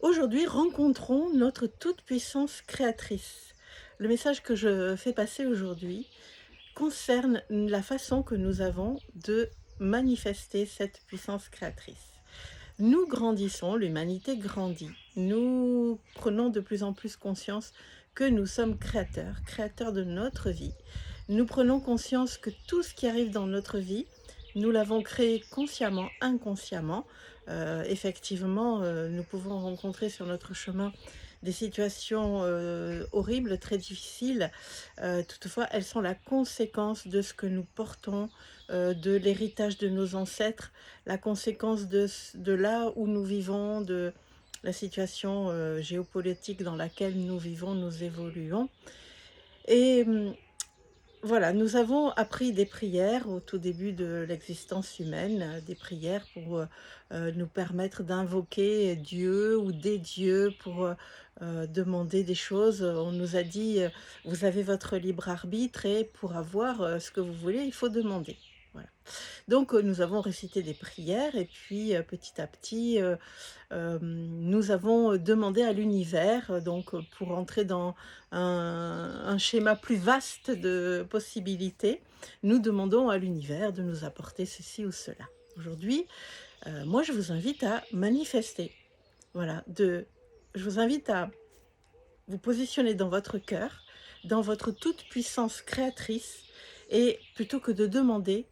Aujourd'hui, rencontrons notre toute-puissance créatrice. Le message que je fais passer aujourd'hui concerne la façon que nous avons de manifester cette puissance créatrice. Nous grandissons, l'humanité grandit. Nous prenons de plus en plus conscience que nous sommes créateurs, créateurs de notre vie. Nous prenons conscience que tout ce qui arrive dans notre vie, nous l'avons créé consciemment, inconsciemment. Effectivement, nous pouvons rencontrer sur notre chemin des situations horribles, très difficiles. Toutefois, elles sont la conséquence de ce que nous portons, de l'héritage de nos ancêtres, la conséquence de là où nous vivons, de la situation géopolitique dans laquelle nous vivons, nous évoluons. Et voilà, nous avons appris des prières au tout début de l'existence humaine, des prières pour nous permettre d'invoquer Dieu ou des dieux pour demander des choses. On nous a dit, vous avez votre libre arbitre et pour avoir ce que vous voulez, il faut demander. Voilà. Donc, nous avons récité des prières et puis, petit à petit, nous avons demandé à l'univers, donc, pour entrer dans un schéma plus vaste de possibilités, nous demandons à l'univers de nous apporter ceci ou cela. Aujourd'hui, moi, je vous invite à manifester. Voilà, je vous invite à vous positionner dans votre cœur, dans votre toute-puissance créatrice et plutôt que de demander,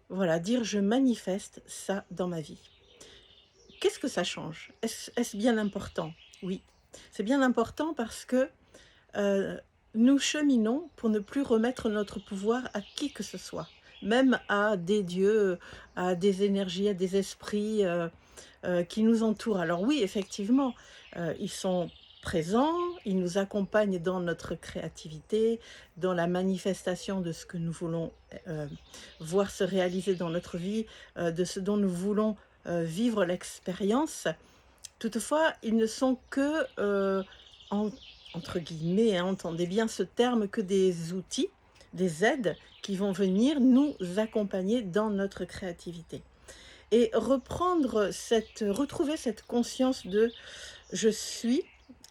voilà, dire: «Je manifeste ça dans ma vie». Qu'est-ce que ça change? Est-ce bien important? Oui, c'est bien important parce que, heu, nous cheminons pour ne plus remettre notre pouvoir à qui que ce soit, même à des dieux, à des énergies, à des esprits, qui nous entourent. Alors oui, effectivement, ils sont présents, ils nous accompagnent dans notre créativité, dans la manifestation de ce que nous voulons, heu, voir se réaliser dans notre vie, de ce dont nous voulons, vivre l'expérience. Toutefois, ils ne sont que, en entre guillemets, hein, entendez bien ce terme, que des outils, des aides qui vont venir nous accompagner dans notre créativité. Et retrouver cette conscience de: «Je suis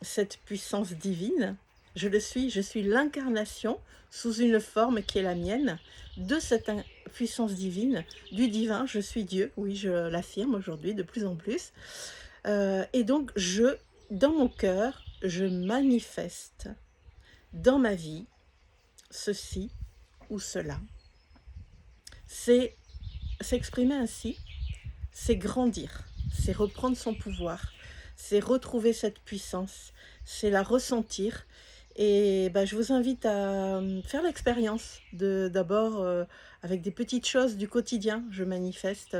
cette puissance divine, je suis l'incarnation sous une forme qui est la mienne de cette puissance divine, du divin, je suis Dieu». Oui, je l'affirme aujourd'hui de plus en plus. Et donc dans mon cœur, je manifeste dans ma vie ceci ou cela. C'est S'exprimer ainsi, c'est grandir, c'est reprendre son pouvoir, c'est retrouver cette puissance, c'est la ressentir. Et bah, je vous invite à faire l'expérience de d'abord, avec des petites choses du quotidien. Je manifeste,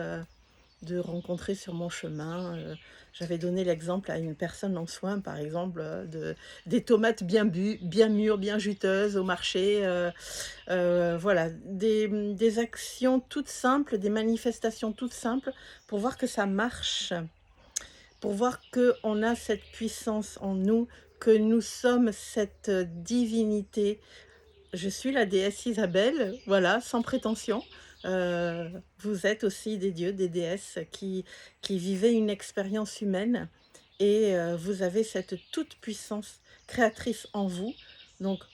de rencontrer sur mon chemin, j'avais donné l'exemple à une personne en soins, par exemple, des tomates bien mûres, bien juteuses au marché, voilà, des actions toutes simples, des manifestations toutes simples pour voir que ça marche, pour voir qu'on a cette puissance en nous, que nous sommes cette divinité. Je suis la déesse Isabelle, voilà, sans prétention. Vous êtes aussi des dieux, des déesses qui vivaient une expérience humaine et vous avez cette toute-puissance créatrice en vous. Donc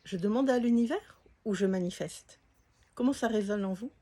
je demande à l'univers ou je manifeste? Comment ça résonne en vous?